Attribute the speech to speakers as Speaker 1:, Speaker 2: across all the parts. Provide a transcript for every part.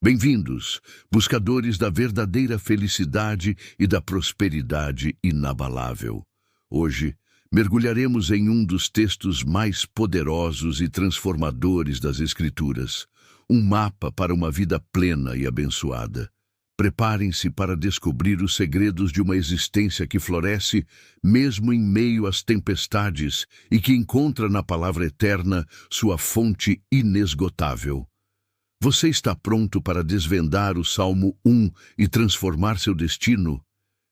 Speaker 1: Bem-vindos, buscadores da verdadeira felicidade e da prosperidade inabalável. Hoje, mergulharemos em um dos textos mais poderosos e transformadores das Escrituras, um mapa para uma vida plena e abençoada. Preparem-se para descobrir os segredos de uma existência que floresce mesmo em meio às tempestades e que encontra na palavra eterna sua fonte inesgotável. Você está pronto para desvendar o Salmo 1 e transformar seu destino?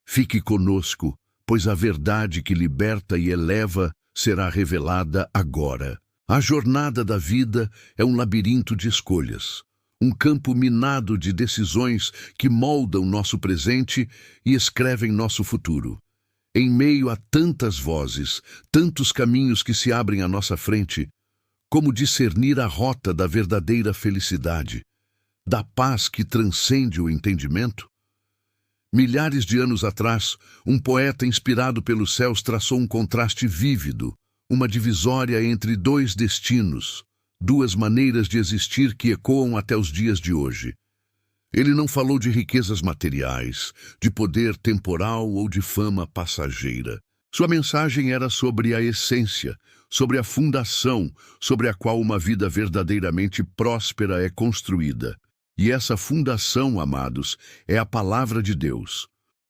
Speaker 1: Fique conosco, pois a verdade que liberta e eleva será revelada agora. A jornada da vida é um labirinto de escolhas, um campo minado de decisões que moldam nosso presente e escrevem nosso futuro. Em meio a tantas vozes, tantos caminhos que se abrem à nossa frente, como discernir a rota da verdadeira felicidade, da paz que transcende o entendimento? Milhares de anos atrás, um poeta inspirado pelos céus traçou um contraste vívido, uma divisória entre dois destinos, duas maneiras de existir que ecoam até os dias de hoje. Ele não falou de riquezas materiais, de poder temporal ou de fama passageira. Sua mensagem era sobre a essência, sobre a fundação, sobre a qual uma vida verdadeiramente próspera é construída. E essa fundação, amados, é a palavra de Deus.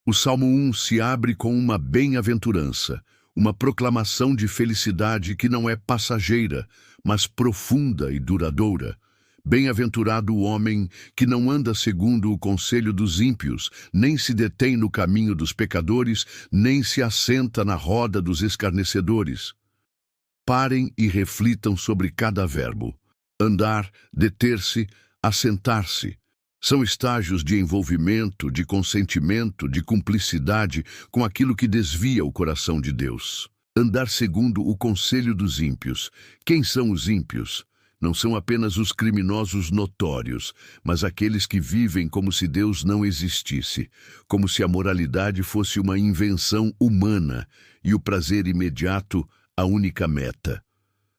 Speaker 1: O Salmo 1 se abre com uma bem-aventurança, uma proclamação de felicidade que não é passageira, mas profunda e duradoura. Bem-aventurado o homem que não anda segundo o conselho dos ímpios, nem se detém no caminho dos pecadores, nem se assenta na roda dos escarnecedores. Parem e reflitam sobre cada verbo. Andar, deter-se, assentar-se. São estágios de envolvimento, de consentimento, de cumplicidade com aquilo que desvia o coração de Deus. Andar segundo o conselho dos ímpios. Quem são os ímpios? Não são apenas os criminosos notórios, mas aqueles que vivem como se Deus não existisse, como se a moralidade fosse uma invenção humana e o prazer imediato a única meta.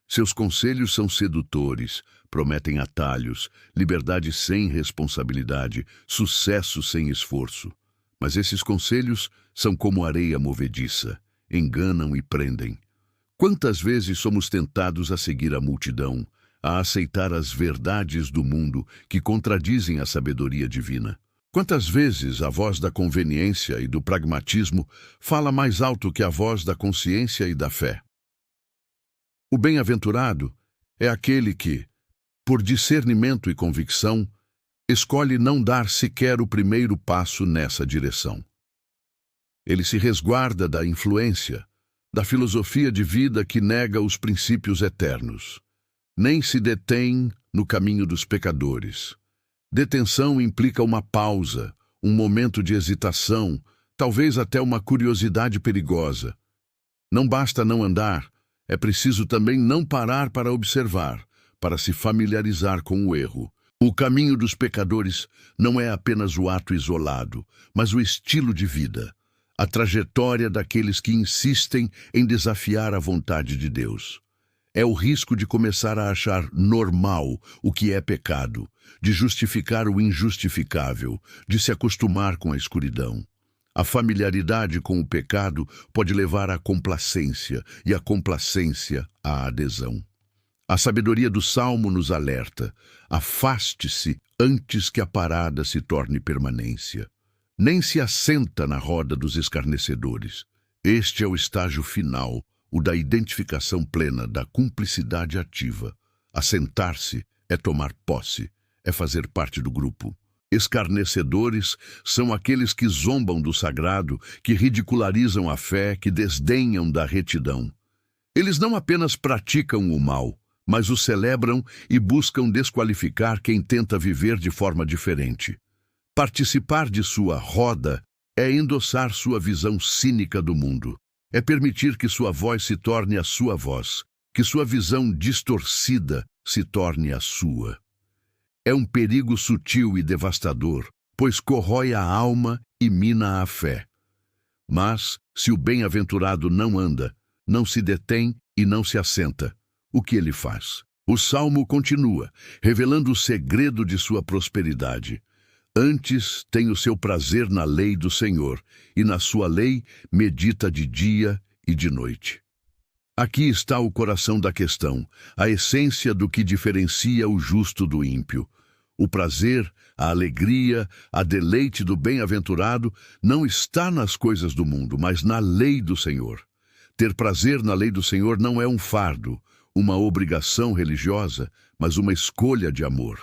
Speaker 1: Seus conselhos são sedutores, prometem atalhos, liberdade sem responsabilidade, sucesso sem esforço. Mas esses conselhos são como areia movediça, enganam e prendem. Quantas vezes somos tentados a seguir a multidão, a aceitar as verdades do mundo que contradizem a sabedoria divina? Quantas vezes a voz da conveniência e do pragmatismo fala mais alto que a voz da consciência e da fé? O bem-aventurado é aquele que, por discernimento e convicção, escolhe não dar sequer o primeiro passo nessa direção. Ele se resguarda da influência, da filosofia de vida que nega os princípios eternos. Nem se detém no caminho dos pecadores. Detenção implica uma pausa, um momento de hesitação, talvez até uma curiosidade perigosa. Não basta não andar, é preciso também não parar para observar, para se familiarizar com o erro. O caminho dos pecadores não é apenas o ato isolado, mas o estilo de vida, a trajetória daqueles que insistem em desafiar a vontade de Deus. É o risco de começar a achar normal o que é pecado, de justificar o injustificável, de se acostumar com a escuridão. A familiaridade com o pecado pode levar à complacência e a complacência à adesão. A sabedoria do Salmo nos alerta: afaste-se antes que a parada se torne permanência. Nem se assenta na roda dos escarnecedores. Este é o estágio final, o da identificação plena, da cumplicidade ativa. Assentar-se é tomar posse, é fazer parte do grupo. Escarnecedores são aqueles que zombam do sagrado, que ridicularizam a fé, que desdenham da retidão. Eles não apenas praticam o mal, mas o celebram e buscam desqualificar quem tenta viver de forma diferente. Participar de sua roda é endossar sua visão cínica do mundo. É permitir que sua voz se torne a sua voz, que sua visão distorcida se torne a sua. É um perigo sutil e devastador, pois corrói a alma e mina a fé. Mas, se o bem-aventurado não anda, não se detém e não se assenta, o que ele faz? O salmo continua, revelando o segredo de sua prosperidade. Antes tem o seu prazer na lei do Senhor, e na sua lei medita de dia e de noite. Aqui está o coração da questão, a essência do que diferencia o justo do ímpio. O prazer, a alegria, a deleite do bem-aventurado não está nas coisas do mundo, mas na lei do Senhor. Ter prazer na lei do Senhor não é um fardo, uma obrigação religiosa, mas uma escolha de amor.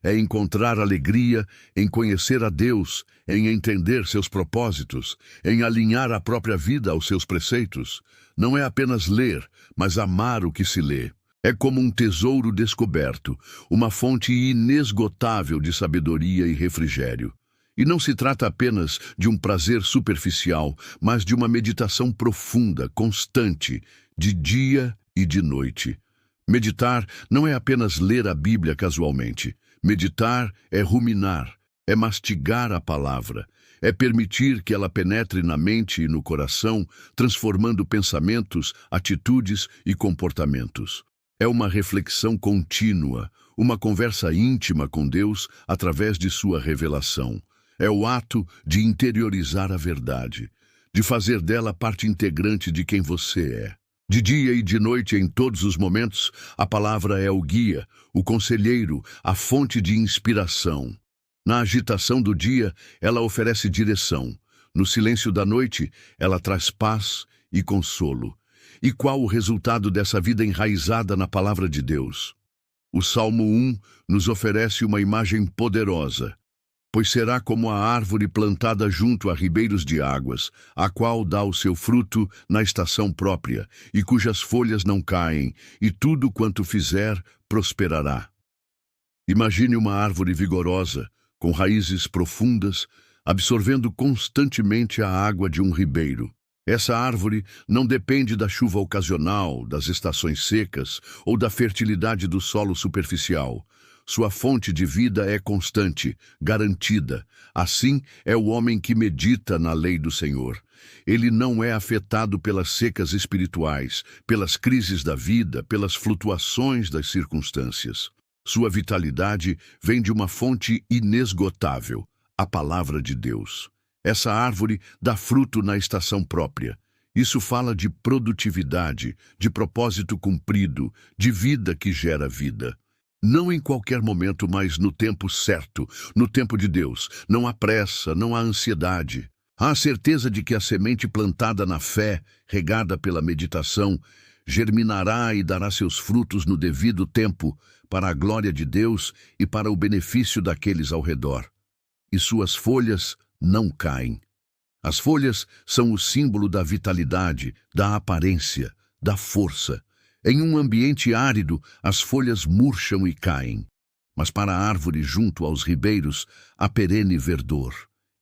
Speaker 1: É encontrar alegria em conhecer a Deus, em entender seus propósitos, em alinhar a própria vida aos seus preceitos. Não é apenas ler, mas amar o que se lê. É como um tesouro descoberto, uma fonte inesgotável de sabedoria e refrigério. E não se trata apenas de um prazer superficial, mas de uma meditação profunda, constante, de dia e de noite. Meditar não é apenas ler a Bíblia casualmente. Meditar é ruminar, é mastigar a palavra, é permitir que ela penetre na mente e no coração, transformando pensamentos, atitudes e comportamentos. É uma reflexão contínua, uma conversa íntima com Deus através de sua revelação. É o ato de interiorizar a verdade, de fazer dela parte integrante de quem você é. De dia e de noite, em todos os momentos, a palavra é o guia, o conselheiro, a fonte de inspiração. Na agitação do dia, ela oferece direção. No silêncio da noite, ela traz paz e consolo. E qual o resultado dessa vida enraizada na palavra de Deus? O Salmo 1 nos oferece uma imagem poderosa. Pois será como a árvore plantada junto a ribeiros de águas, a qual dá o seu fruto na estação própria, e cujas folhas não caem, e tudo quanto fizer prosperará. Imagine uma árvore vigorosa, com raízes profundas, absorvendo constantemente a água de um ribeiro. Essa árvore não depende da chuva ocasional, das estações secas ou da fertilidade do solo superficial. Sua fonte de vida é constante, garantida. Assim é o homem que medita na lei do Senhor. Ele não é afetado pelas secas espirituais, pelas crises da vida, pelas flutuações das circunstâncias. Sua vitalidade vem de uma fonte inesgotável, a palavra de Deus. Essa árvore dá fruto na estação própria. Isso fala de produtividade, de propósito cumprido, de vida que gera vida. Não em qualquer momento, mas no tempo certo, no tempo de Deus. Não há pressa, não há ansiedade. Há a certeza de que a semente plantada na fé, regada pela meditação, germinará e dará seus frutos no devido tempo, para a glória de Deus e para o benefício daqueles ao redor. E suas folhas não caem. As folhas são o símbolo da vitalidade, da aparência, da força. Em um ambiente árido, as folhas murcham e caem. Mas para a árvore junto aos ribeiros, há perene verdor.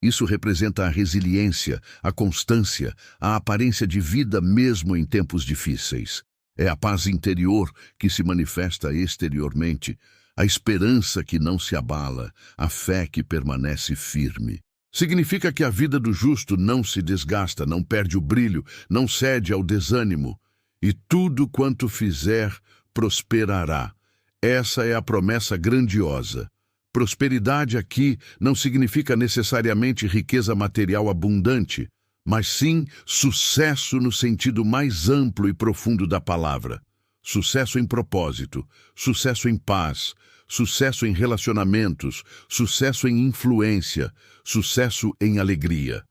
Speaker 1: Isso representa a resiliência, a constância, a aparência de vida mesmo em tempos difíceis. É a paz interior que se manifesta exteriormente, a esperança que não se abala, a fé que permanece firme. Significa que a vida do justo não se desgasta, não perde o brilho, não cede ao desânimo. E tudo quanto fizer prosperará. Essa é a promessa grandiosa. Prosperidade aqui não significa necessariamente riqueza material abundante, mas sim sucesso no sentido mais amplo e profundo da palavra. Sucesso em propósito, sucesso em paz, sucesso em relacionamentos, sucesso em influência, sucesso em alegria.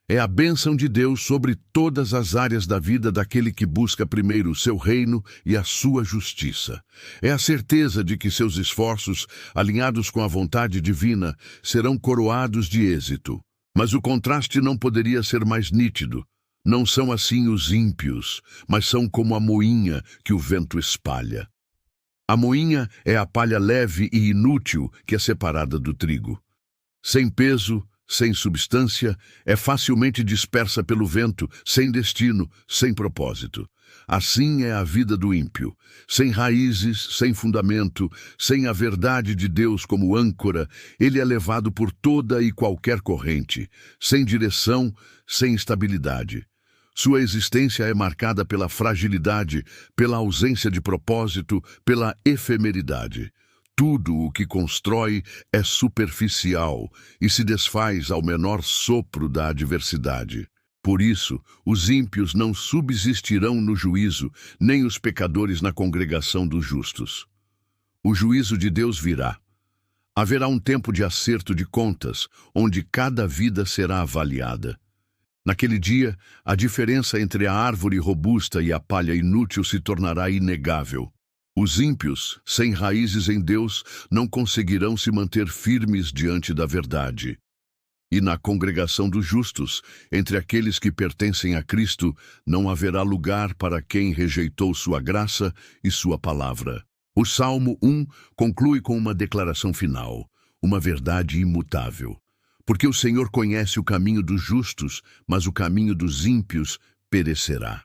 Speaker 1: É a bênção de Deus sobre todas as áreas da vida daquele que busca primeiro o seu reino e a sua justiça. É a certeza de que seus esforços, alinhados com a vontade divina, serão coroados de êxito. Mas o contraste não poderia ser mais nítido. Não são assim os ímpios, mas são como a moinha que o vento espalha. A moinha é a palha leve e inútil que é separada do trigo. Sem peso, sem substância, é facilmente dispersa pelo vento, sem destino, sem propósito. Assim é a vida do ímpio. Sem raízes, sem fundamento, sem a verdade de Deus como âncora, ele é levado por toda e qualquer corrente, sem direção, sem estabilidade. Sua existência é marcada pela fragilidade, pela ausência de propósito, pela efemeridade. Tudo o que constrói é superficial e se desfaz ao menor sopro da adversidade. Por isso, os ímpios não subsistirão no juízo, nem os pecadores na congregação dos justos. O juízo de Deus virá. Haverá um tempo de acerto de contas, onde cada vida será avaliada. Naquele dia, a diferença entre a árvore robusta e a palha inútil se tornará inegável. Os ímpios, sem raízes em Deus, não conseguirão se manter firmes diante da verdade. E na congregação dos justos, entre aqueles que pertencem a Cristo, não haverá lugar para quem rejeitou sua graça e sua palavra. O Salmo 1 conclui com uma declaração final, uma verdade imutável. Porque o Senhor conhece o caminho dos justos, mas o caminho dos ímpios perecerá.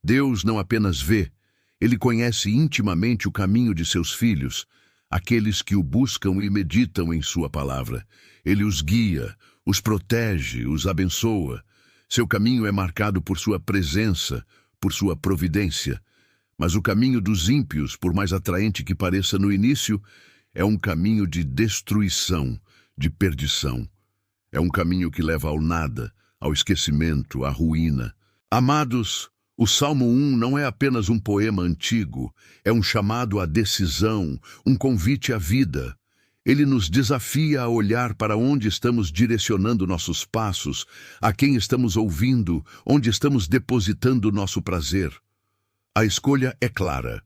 Speaker 1: Deus não apenas vê, Ele conhece intimamente o caminho de seus filhos, aqueles que o buscam e meditam em sua palavra. Ele os guia, os protege, os abençoa. Seu caminho é marcado por sua presença, por sua providência. Mas o caminho dos ímpios, por mais atraente que pareça no início, é um caminho de destruição, de perdição. É um caminho que leva ao nada, ao esquecimento, à ruína. Amados, o Salmo 1 não é apenas um poema antigo, é um chamado à decisão, um convite à vida. Ele nos desafia a olhar para onde estamos direcionando nossos passos, a quem estamos ouvindo, onde estamos depositando nosso prazer. A escolha é clara: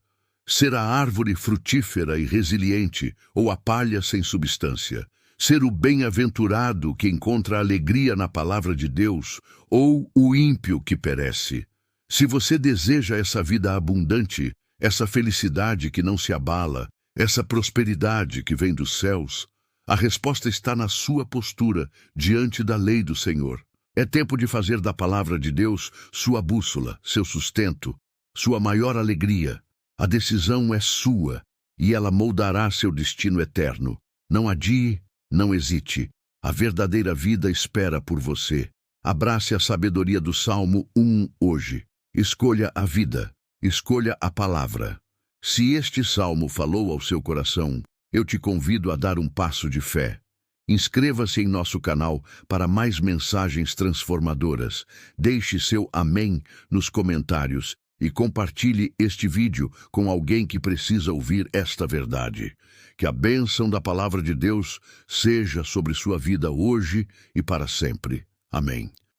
Speaker 1: ser a árvore frutífera e resiliente ou a palha sem substância. Ser o bem-aventurado que encontra alegria na palavra de Deus ou o ímpio que perece. Se você deseja essa vida abundante, essa felicidade que não se abala, essa prosperidade que vem dos céus, a resposta está na sua postura diante da lei do Senhor. É tempo de fazer da palavra de Deus sua bússola, seu sustento, sua maior alegria. A decisão é sua e ela moldará seu destino eterno. Não adie, não hesite. A verdadeira vida espera por você. Abrace a sabedoria do Salmo 1 hoje. Escolha a vida. Escolha a palavra. Se este salmo falou ao seu coração, eu te convido a dar um passo de fé. Inscreva-se em nosso canal para mais mensagens transformadoras. Deixe seu amém nos comentários e compartilhe este vídeo com alguém que precisa ouvir esta verdade. Que a bênção da palavra de Deus seja sobre sua vida hoje e para sempre. Amém.